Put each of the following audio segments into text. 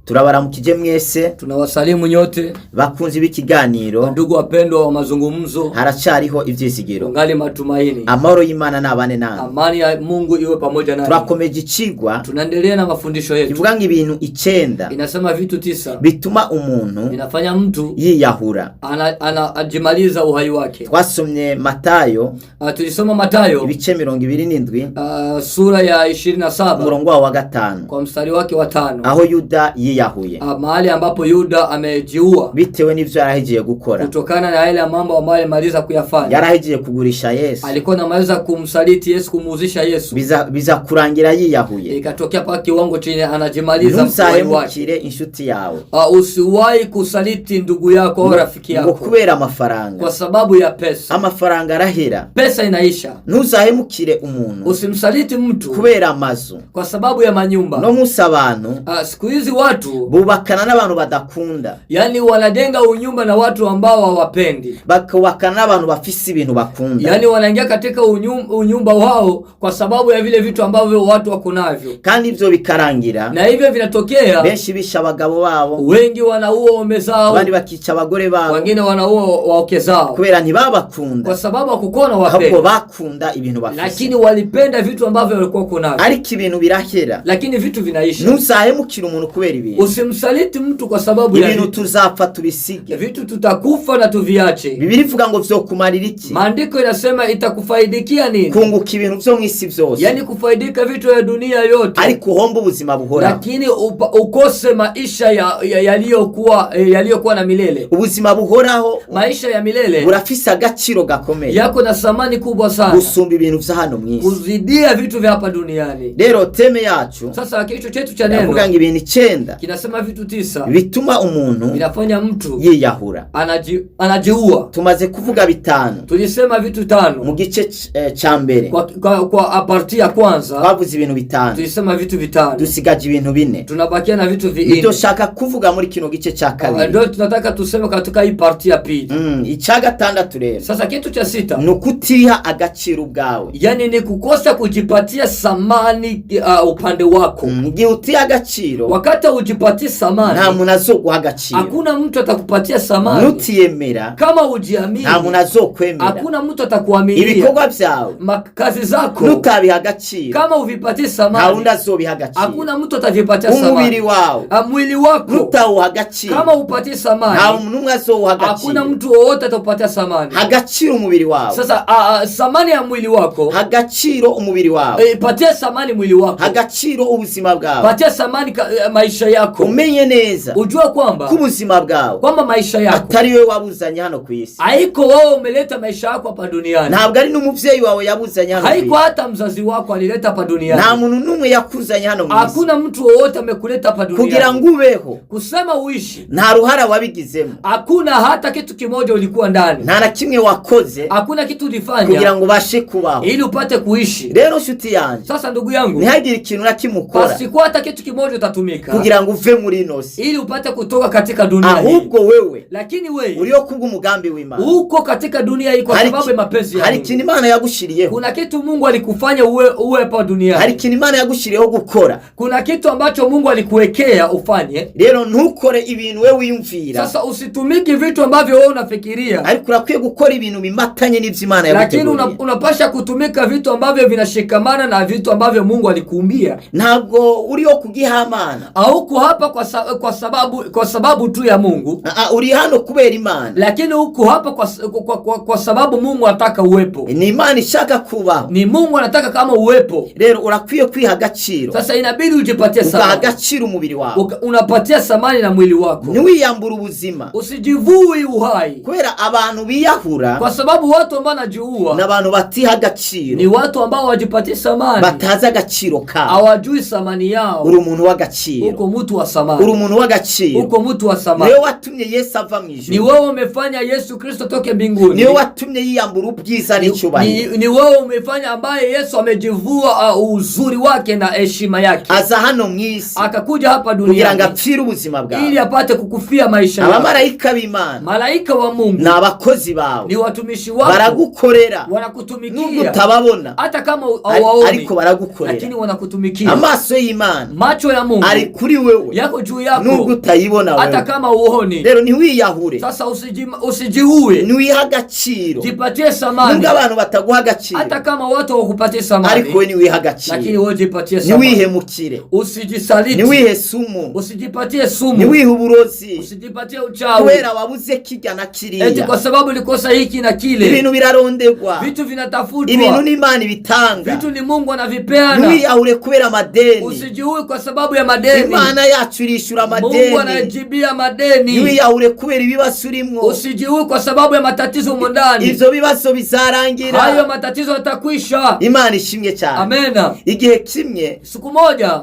Turabaramukije mwese, tunawasalimu nyote bakunzi b'ikiganiro, ndugu wapendwa wa mazungumzo. Haracariho ivyizigiro, ngali matumaini. Amahoro y'Imana nabane namwe. Amani ya Mungu iwe pamoja nasi. Turakomeje icigwa, tunaendelea na mafundisho yetu. Ivuga ngo ibintu 9 inasema vitu 9 bituma umuntu inafanya mtu yiyahura, ajimaliza uhai wake. Twasomye Matayo, tulisoma Matayo ibice 27, sura ya 27 umurongo wa 5, kwa mstari wake wa 5, aho Yuda yiyahuye, mahali ambapo Yuda amejiua bitewe n'ivyo yarahigiye gukora, kutokana na yale mambo ambayo alimaliza kuyafanya. Yarahigiye kugurisha Yesu, alikuwa anamaliza kumsaliti Yesu, kumuuzisha Yesu. Biza kurangira yiyahuye, ikatokea pa kiwango chenye anajimaliza uhai wake. Inshuti yawe, usiwahi kusaliti ndugu yako au rafiki yako kubera amafaranga, kwa sababu ya pesa. Amafaranga arahera, pesa inaisha. Ntuzahemukire umuntu, usimsaliti mtu kubera amazu, kwa sababu ya manyumba. No musabantu siku hizi watu bubakana n'abantu badakunda, yani wanajenga unyumba na watu ambao hawapendi, bakubakana n'abantu bafise ibintu bakunda, yani wanaingia katika unyumba wao kwa sababu ya vile vitu ambavyo watu wako navyo, kandi ivyo bikarangira, na hivyo vinatokea benshi bisha abagabo babo, wengi wanaua waume zao, abandi bakica abagore babo, wengine wanaua wake zao, kubera ntibabakunda, kwa sababu hakukona wapenda, ahubwo bakunda ibintu bafise, lakini walipenda vitu ambavyo walikuwa kunavyo. Ariko ibintu birahera, lakini vitu vinaisha. Ntuzahemukire umuntu kubera ibintu, usimsaliti mtu kwa sababu ya ibintu. Tuzapfa tubisige, vitu tutakufa na tuviache. Biblia ivuga ngo vyokumarira iki? Maandiko inasema itakufaidikia nini? Kunguka ibintu vyo mwisi vyose, yani kufaidika vitu ya dunia yote, ariko uhomba ubuzima buhoraho, lakini ukose maisha yaliyokuwa na milele. Ubuzima buhoraho, maisha ya milele, burafise agaciro gakomeye, yako na thamani kubwa sana, gusumba ibintu vya hano mwisi, kuzidia vitu vya hapa duniani. Rero teme yacu, sasa kichwa chetu cha neno yavuga ngo ibintu 9 kinasema vitu 9 bituma umuntu inafanya mtu yiyahura, anajiua. Tumaze kuvuga 5, tulisema vitu 5 mu gice ca mbere, kwa parti ya kwanza twavuze ibintu 5, tulisema vitu 5, dusigaje ibintu 4, tunabakia na vitu 4. Ndio shaka kuvuga muri kino gice ca kabiri, ndio tunataka tuseme katika hii parti ya pili. Ica gatandatu rero, sasa kitu cha 6 nukutiha agaciro ubwawe, yani ni kukosa kujipatia samani upande wako. Ngiye utiha agaciro, wakati ujipatia samani, nta muntu azoguha agaciro, hakuna mtu atakupatia samani. Nutiyemera, kama ujiamini, nta muntu azokwemera, hakuna mtu atakuaminia. Ibikorwa vyawe, kazi zako, nutabiha agaciro, kama uvipatia samani, nta wundi azobiha agaciro, hakuna mtu atavipatia samani. Umubiri wawe, mwili wako, nutawuha agaciro, kama upatie samani, nta muntu azowuha agaciro, hakuna mtu wote atakupatia samani. Agaciro umubiri wawe. Sasa samani ya mwili wako, agaciro umubiri wawe, patia samani mwili wako, agaciro ubuzima bwawe, patia samani maisha yako. Umenye neza, ujua kwamba kubuzima bwawe, kwamba maisha yako atari wewe wabuzanye hano ku isi, haiko wewe umeleta maisha yako hapa duniani, ntabwo ari n'umuvyeyi wawe yabuzanye hano, haiko hata mzazi wako alileta hapa duniani, nta muntu numwe yakuzanye hano mu isi, hakuna mtu wote amekuleta hapa duniani kugira ngo ubeho, kusema uishi, nta ruhara wabigizemo, hakuna hata kitu kimoja ulikuwa ndani, nta na kimwe wakoze, hakuna kitu ulifanya kugira ngo bashe kubaho ili upate kuishi. Rero shuti yanje, sasa ndugu yangu, ntihagire ikintu na kimukora, pasiko hata kitu kimoja utatumika kugira ngo uve muri inosi, ili upate kutoka katika dunia hii. Ahubwo wewe, lakini wewe uriyo kubwa umugambi w'Imana, uko katika dunia hii kwa sababu ya mapenzi ya Mungu. Hari ikintu Imana yagushiriyeho, kuna kitu Mungu alikufanya uwe hapa duniani, hari ikintu Imana yagushiriyeho gukora, kuna kitu ambacho Mungu alikuwekea ufanye. Rero ntukore ibintu wewe wiyumvira, sasa usitumiki vitu ambavyo wewe unafikiria, ariko urakwiye gukora ibintu bimatanye n'ivyo Imana yaguteguriye, lakini unapasha kutumika vitu ambavyo vinashikamana na vitu ambavyo Mungu alikuumbia. Ntabwo uriyo kugihamana, au hapa kwa sababu tu ya Mungu, uri hano kubera Imana, lakini uko hapa kwa sababu Mungu anataka uwepo. Ni Imana ishaka kubaho, ni Mungu anataka kama uwepo. Rero urakwiye kwiha agaciro, sasa inabidi ujipatie samani, agaciro umubiri wako, unapatia samani na mwili wako, niwiyambura ubuzima, usijivui uhai, kubera abantu biyahura, kwa sababu watu ambao wanajiua n'abantu batiha agaciro, ni watu ambao wajipatie samani, bataza agaciro kao, hawajui samani yao. uri umuntu w'agaciro, uko mtu wa samani, uri umuntu w'agaciro, uko mtu wa samani. Niwe watumye Yesu ava mu ijuru, ni wewe umefanya Yesu Kristo toke mbinguni, niwe watumye yiyambura ubwiza n'icyubahiro, ni wewe umefanya ambaye Yesu amejivua uzuri wake na heshima yake, aza hano mu isi, akakuja hapa duniani kugira ngo apfire ubuzima bwawe, ili apate kukufia maisha yako. Abamarayika b'Imana, malaika wa Mungu, na abakozi bawe, ni watumishi wako, baragukorera, wanakutumikia, nubwo utababona, hata kama hawaoni, ariko baragukorera, lakini wanakutumikia. Amaso y'Imana, macho ya Mungu ari kuri wewe wewe, yako juu yako, nubwo utayibona hata wewe. kama uoni. Rero ntiwiyahure, Sasa usijiue, ntiwiha agaciro, jipatie samani. nubwo abantu bataguha agaciro, Hata kama watu hawakupatie samani, ariko we ntiwiha agaciro. lakini wewe jipatie samani. Ntiwihemukire, usijisaliti, ntiwihe sumu, usijipatie sumu, ntiwihe uburozi, usijipatie uchawi, kubera wabuze kirya na kiriya. eti kwa sababu ulikosa hiki na kile. Ibintu birarondegwa, Vitu vinatafutwa, ibintu ni Imana ibitanga. vitu ni Mungu anavipeana. Ntiwiyahure kubera amadeni, Usijiue kwa sababu ya madeni. Imana yacu irishura Mungu amadeni. anajibia madeni. Ntiwiyahure kubera ibibazo urimwo, Usijiue kwa sababu ya matatizo humo ndani. ivyo bibazo bizarangira, Hayo matatizo yatakwisha. Imana ishimye cyane. Amena. Igihe kimwe Siku moja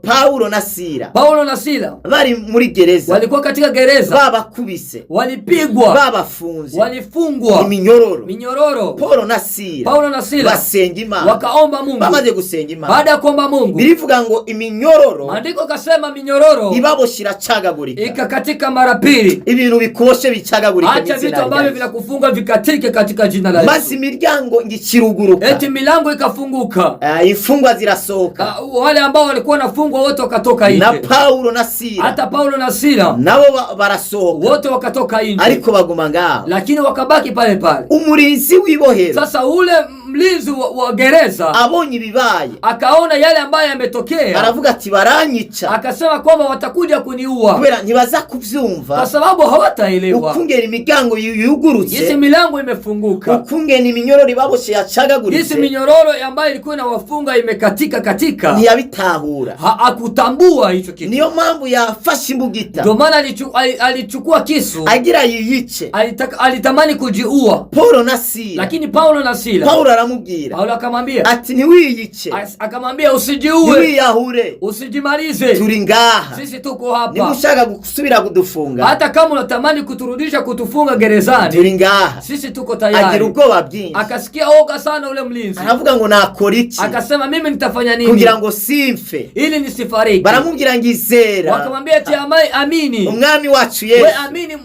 Paulo na Sila Paulo na Sila bari muri gereza, walikuwa katika gereza, babakubise, walipigwa, babafunze walifungwa minyororo. Paulo na Sila basenga Imana, wakaomba Mungu. bamaze gusenga Imana, Baada ya kuomba Mungu, birivuga ngo iminyororo, andiko kasema minyororo ibaboshira cagagurika, ikakatika mara pili. ibintu bikoshe bicagagurika, acha vitu ambavyo vinakufunga vikatike katika jina la Yesu. Mazi imiryango ngikiruguruka, eti milango ikafunguka, imfungwa zirasohoka, wale ambao walikuwa nafungwa wote wakatoka nje, na Paulo na Sila, hata Paulo na Sila nabo barasohoka, wote wakatoka nje, ariko baguma ngaho, lakini wakabaki pale pale. Umurinzi w'ibohero, sasa ule mlinzi wa gereza abonye ibibaye, akaona yale ambayo yametokea, aravuga ati baranyica, akasema kwamba watakuja kuniua, kubera ntibaza kuvyumva, kwa sababu hawataelewa ukungena imiryango yugurutse, yisi milango imefunguka, ukungena iminyororo ibaboshe yacagaguritse, yisi minyororo ambayo ilikuwa inawafunga imekatika katika, ntiyabitahura, hakutambua hicho kitu. Niyo mpamvu yafashe imbugita, ndio maana alichukua kisu agira yiyice, alitamani kujiua Paulo na Sila, lakini Paulo na Sila, Paulo aramubwira, Paulo akamwambia ati ntiwiyice, akamwambia usijiue, ntiwiyahure, usijimalize, turi ngaha, sisi tuko hapa. niba ushaka gusubira kudufunga, hata kama unatamani kuturudisha kutufunga gerezani, turi ngaha, sisi tuko tayari. agira ubwoba bwinshi, akasikia oga sana ule mlinzi, aravuga ngo nakora iki, akasema mimi nitafanya nini kugira ngo simfe, ili nisifariki. baramubwira ngo izera, wakamwambia ati amini umwami wacu Yesu, we amini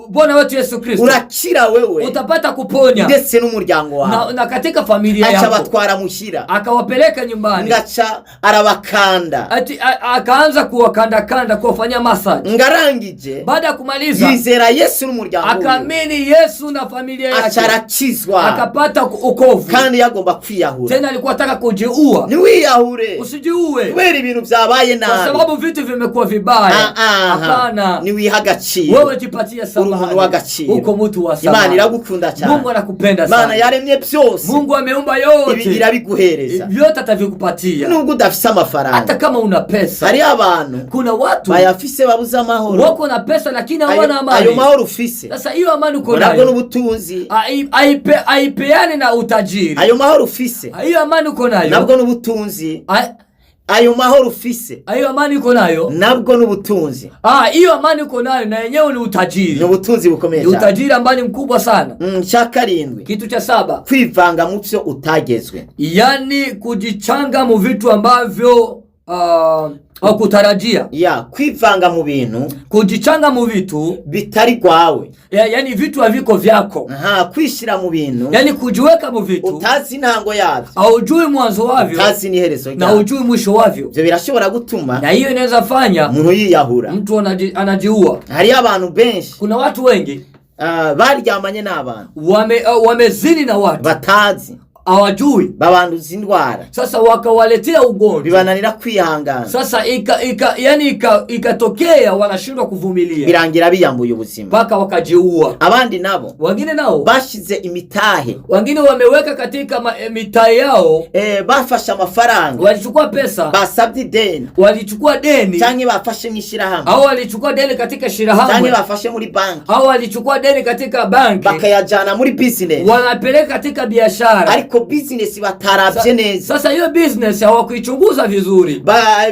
Bwana wetu Yesu Kristo, urakira wewe, utapata kuponya ndetse n'umuryango wawe, na katika familia acha yako. batwara mushira, akawapeleka nyumbani, ngaca arabakanda, ati akaanza kuwakanda kuwafanyia massage. ngarangije, baada ya kumaliza yizera Yesu n'umuryango we, akaamini Yesu na familia yake, acharakizwa, akapata ukovu, kandi yagomba kwiyahura. tena alikuwa ataka kujiua. Niwiyahure, usijiue kubera ibintu byabaye nabi, kwa sababu vitu vimekuwa vibaya. Hapana, niwiha agaciro, wewe jipatie samahani, uko mtu wa samahani. Imana iragukunda cyane, Mungu anakupenda sana, Imana yaremye byose, Mungu ameumba yote, ibigira biguhereza, vyote atavikupatia, nubwo udafise amafaranga. hata kama una pesa. Hari abantu, kuna watu bayafise babuza amahoro, wako na pesa lakini hawana amani. Ayo mahoro ufise, sasa hiyo amani uko nabwo nayo, n'ubutunzi, aipeane na utajiri. ayo mahoro ufise, hiyo amani uko nayo, nabwo n'ubutunzi, ayo mahoro ufise, hiyo amani uko nayo, nabwo n'ubutunzi, hiyo amani uko nayo na yenyewe ni utajiri, ni ubutunzi bukomeye cyane, utajiri ambao ni mkubwa sana. Cha karindwi, kitu cha 7, kwivanga mu byo utagezwe, yani kujichanga mu vitu ambavyo au kutarajia, kwivanga mu bintu, kujichanga mu vitu bitari kwawe, yani vitu haviko vyako, kwishira mu bintu, yani kujiweka mu vitu utazi ntango yavyo, au ujui mwanzo wavyo, utazi ni herezo ryavyo, na ujui mwisho wavyo. Byo birashobora gutuma, na hiyo inaweza fanya umuntu yiyahura, mtu anajiua. hari abantu benshi, kuna watu wengi baryamanye n'abantu, wamezini na watu batazi, hawajui, babanduza indwara, sasa wakawaletea ugonjwa, bibananira kwihangana, sasa ikatokea wanashindwa kuvumilia, birangira biyambuye ubuzima mpaka wakajiua. Abandi nabo, wengine nao bashize imitahe, wengine wameweka katika mitahe yao, bafashe amafaranga, walichukua pesa, basabye deni, walichukua deni, cyangwa bafashe mwishirahamwe, au walichukua deni katika shirahamwe, cyangwa bafashe muri banki, au walichukua deni katika banki, bakayajana muri business, wanapeleka katika biashara, ariko business batarabye neza. Sasa hiyo business hawakuichunguza vizuri,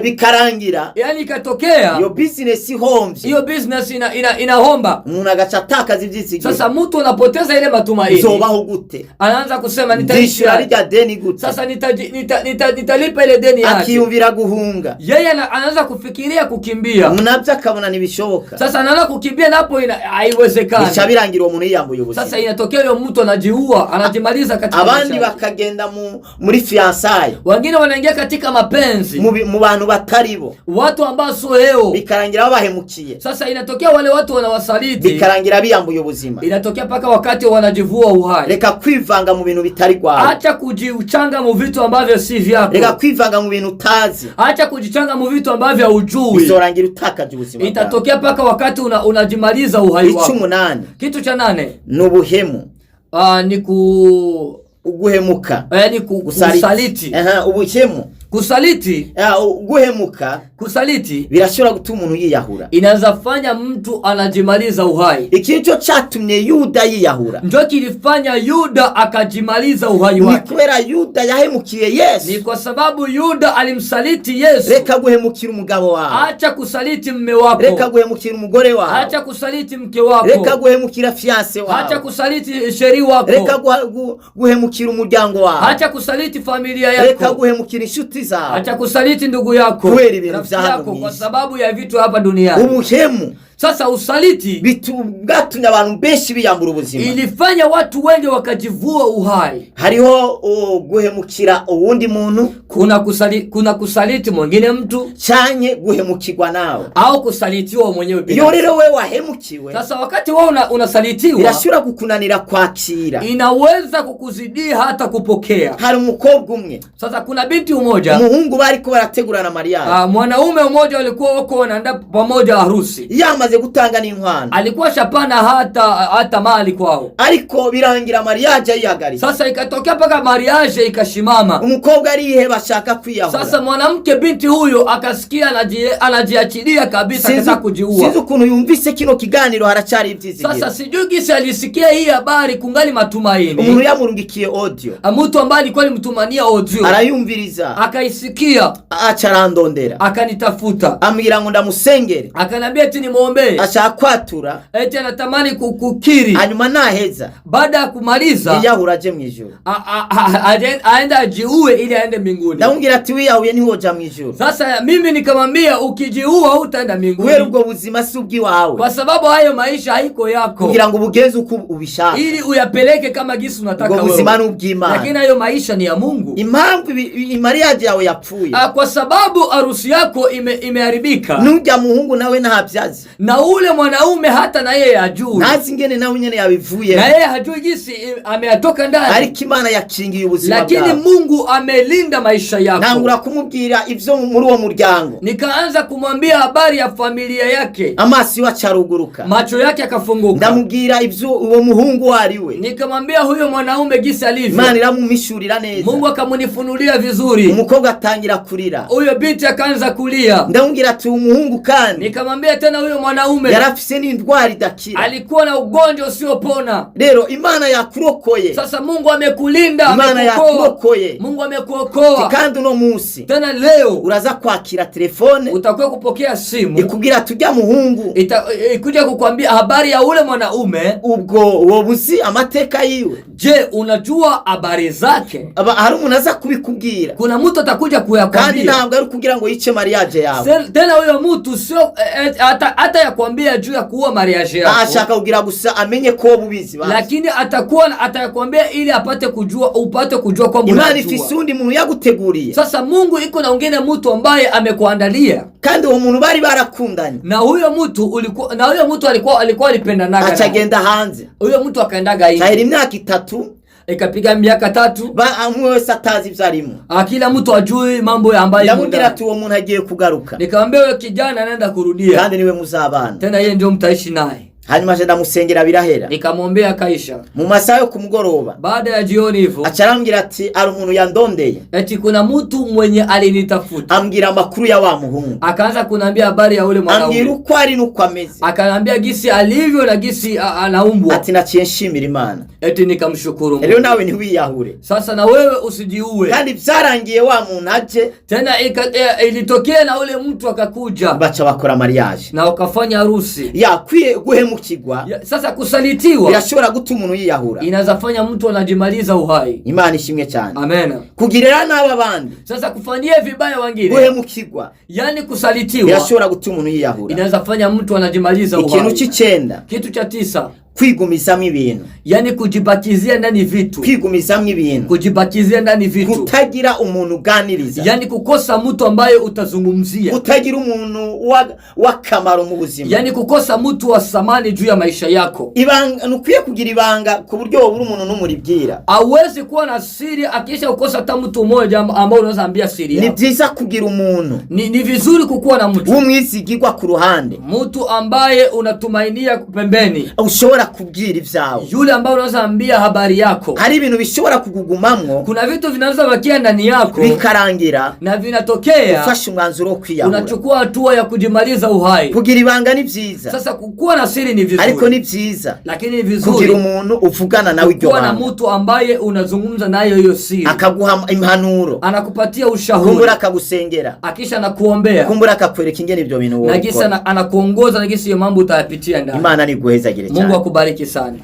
bikarangira, yani ikatokea hiyo business homvye, hiyo business inahomba, umuntu agacatakaza ivyizigiro. Sasa mtu anapoteza ile matumaini, zobaho gute, anaanza kusema nitaishira rya deni gute, sasa nitalipa ile deni yake, akiyumvira guhunga, yeye anaanza kufikiria kukimbia, mnavyo akabona nibishoboka, sasa anaanza kukimbia, napo haiwezekani, bicabirangira uwo muntu yiyambuye ubuzima. Sasa inatokea hiyo mtu anajiua, anajimaliza katika abandi bakagenda muri fiançailles, wengine wanaingia katika mapenzi mu bantu bataribo, watu ambao sio leo, bikarangira babahemukiye. Sasa inatokea wale watu wanawasaliti, bikarangira biyambuye ubuzima, inatokea paka wakati wanajivua uhai. Reka kwivanga mu bintu bitari kwawe, acha kujichanga mu vitu ambavyo si vyako, reka kwivanga mu bintu utazi, acha kujichanga mu vitu ambavyo hujui, bizorangira utakaje ubuzima. Itatokea paka wakati unajimaliza uhai wako. Kitu cha 8 nubuhemu, ni uguhemuka, ni kusaliti. Ubuhemu, kusaliti, guhemuka, kusaliti birashobora gutuma umuntu yiyahura, inaweza fanya mtu anajimaliza uhai. Ikicho cyatumye Yuda yiyahura, ndio kilifanya Yuda akajimaliza uhai wake. Ni kubera Yuda yahemukiye Yesu, ni kwa sababu Yuda alimsaliti Yesu. Reka guhemukira umugabo wawe, acha kusaliti mume wako. Reka guhemukira umugore wawe, acha kusaliti mke wako. Reka guhemukira fiance wawe, acha kusaliti sheri wako. Reka guhemukira umuryango wawe, acha kusaliti familia yako. Reka guhemukira inshuti zawe, acha kusaliti ndugu yako, yako, kwa sababu ya vitu hapa duniani. Ubuhemu, sasa usaliti bitugatumye abantu benshi biyambura ubuzima, ilifanya watu wengi wakajivua uhai. Hariho guhemukira uwundi muntu, kuna kusaliti mwingine mtu, cyanye guhemukirwa nawe, au kusalitiwa mwenyewe binafsi. Iyo rero wewe wahemukiwe, sasa wakati wewe unasalitiwa, irashobora kukunanira kwakira, inaweza kukuzidia hata kupokea. Hari umukobwa umwe, sasa kuna binti umoja, umuhungu bariko barategurana Maria, mwanaume mmoja walikuwa wako wanaenda pamoja harusi, yamaze gutanga n'inkwano, alikuwa shapana hata mali kwao, ariko birangira mariage yiyagaritse. Sasa ikatokea paka mariage ikashimama, umukobwa ariheba ashaka kwiyahura. Sasa mwanamke binti huyo akasikia anajiachilia kabisa, akataka kujiua. Sinzi ukuntu yumvise kino kiganiro haracyari ivyizigiro. Sasa sijui gisi alisikia hii habari kungali matumaini. Umuntu yamurungikiye audio, mtu ambaye alikuwa alimtumania audio arayumviriza, akaisikia, acha arandondera, akanitafuta, ambwira ngo ndamusengere, akanambia ati nimuombe, ashaka kwatura, eti anatamani kukiri. Hanyuma naheza, baada ya kumaliza yiyahura aje mwijuru, aenda ajiue ili aende mbinguni. Ndamubwira ati wiyahuye ntiwoja mwijuru. Sasa mimi nikamwambia ukijiua hutaenda mbinguni, wewe ubwo buzima si ubwiwawe, kwa sababu hayo maisha haiko yako, kugira ngo ubugeze uko ubishaka, ili uyapeleke kama gisi unataka wewe. Ubuzima n'ubw'Imana, lakini hayo maisha ni ya Mungu. Impamvu mariage yawe yapfuye, kwa sababu harusi yako imeharibika. Nujya muhungu nawe ntabyazi, na ule mwanaume hata na yeye hajui, nazi ngene nawe nyene yabivuye, na yeye hajui gisi ameyatoka ndani, ariko Imana yakingiye ubuzima bwawe, lakini Mungu amelinda maisha yako. Nangura kumubwira ivyo muri uwo muryango, nikaanza kumwambia habari ya familia yake, amasi wacaruguruka, macho yake akafunguka. Ndamubwira ivyo uwo muhungu wariwe, nikamwambia huyo mwanaume gisi alivyo, Imana iramumishurira neza, Mungu akamunifunulia vizuri. Umukobwa atangira kurira, huyo binti akaanza kulia. Ndamubwira ati umuhungu kandi, nikamwambia tena huyo mwanaume yarafise n'indwara idakira, alikuwa na ugonjwa usiopona. Rero Imana yakurokoye, sasa Mungu amekulinda, Imana yakurokoye, Mungu amekuokoa. Kandi uno munsi tena leo uraza kwakira telefone, utakuwa kupokea simu, ikubwira tujya muhungu, ikuja kukwambia habari ya ule mwanaume. Ubwo wobuzi amateka yiwe, je, unajua habari zake? Hari umuntu aza kubikubwira, kuna mtu atakuja kuyakwambia, kandi ntabwo ari kugira ngo yice mariage yawe. Tena huyo mtu sio hata yakwambia juu ya kuua mariage yako, ashaka kugira gusa amenye ko bubizi basi, lakini atakwambia ili upate kujua kwamba Imana ifise undi muntu yaguteguriye. Sasa Mungu iko na ungene mtu ambaye amekuandalia, kandi uwo muntu bari barakundanye, na huyo mtu alikuwa alipendanaga, acagenda hanze, huyo mtu akaendaga nje, kahera imyaka 3, ikapiga miaka 3, amwe wese atazi ivyarimo, kila mtu ajui mambo ya ambayo. Ndamubwira ati uwo muntu agiye kugaruka, nikamwambia huyo kijana anaenda kurudia, kandi niwe muzabana, tena yeye ndio mtaishi naye. Hanyuma je ndamusengera birahera, nikamwombea kaisha. Mu masaha yo kumugoroba, baada ya jioni hivyo, acarambwira ati ari umuntu yandondeye, eti kuna mtu mwenye alinitafuta, ambwira amakuru ya wa muhungu, akaanza kunambia habari ya ule mwanaume, ambwira uko ari nuko ameze, akanambia gisi alivyo na gisi anaumbwa. ati naciye nshimira Imana, eti nikamshukuru Mungu. Leo nawe ntiwiyahure, sasa na wewe usijiue. kandi byarangiye wa muntu aje, tena ilitokea na ule mtu akakuja, bacha bakora mariage na wakafanya harusi. yakwiye guhemukirwa. Sasa kusalitiwa birashobora gutuma umuntu yiyahura, inaweza fanya mtu anajimaliza uhai. Imana ishimwe cyane. Amen. Kugirira n'aba bandi, sasa kufanyia vibaya wengine, guhemukirwa, yani kusalitiwa, birashobora gutuma umuntu yiyahura, inaweza fanya mtu anajimaliza uhai. Ikintu cy'icenda, kitu cha 9, kwigumizamo ibintu, yani kujibakizia ndani vitu, kwigumizamo ibintu, kujibakizia ndani vitu, kutagira umuntu uganiriza, yani kukosa mtu ambaye utazungumzia, kutagira umuntu wakamaro mu buzima, yani kukosa mtu wa samani juu ya maisha yako. Ibanga nukwiye kugira ibanga ku buryo wabura umuntu n'umuribwira. Hawezi kuwa na siri akisha ukosa hata mtu mmoja ambao unaweza ambia siri yako. Ni byiza kugira umuntu, ni vizuri kukuwa na mtu w'umwizigirwa ku ruhande, mtu ambaye unatumainia pembeni, ushobora kubwira ivyawe, yule ambaye unaweza ambia habari yako. Hari ibintu bishobora kugugumamwo, kuna vitu vinaweza bakia ndani yako bikarangira na vinatokea ufashe umwanzuro wo kwiyahura, unachukua hatua ya kujimaliza uhai. Kugira ibanga ni byiza. Sasa kukuwa na siri ni vizuri, ariko ni byiza, lakini ni vizuri kugira umuntu uvugana nawe iryo banga, kuwa na mtu ambaye unazungumza naye hiyo siri, akaguha impanuro, anakupatia ushauri, kumbura akagusengera, akisha anakuombea, kumbura akakwereka ingene ibyo bintu na kisa anakuongoza na kisa hiyo mambo utayapitia ndani. Imana ni guheza gire cyane. Mungu akubariki sana.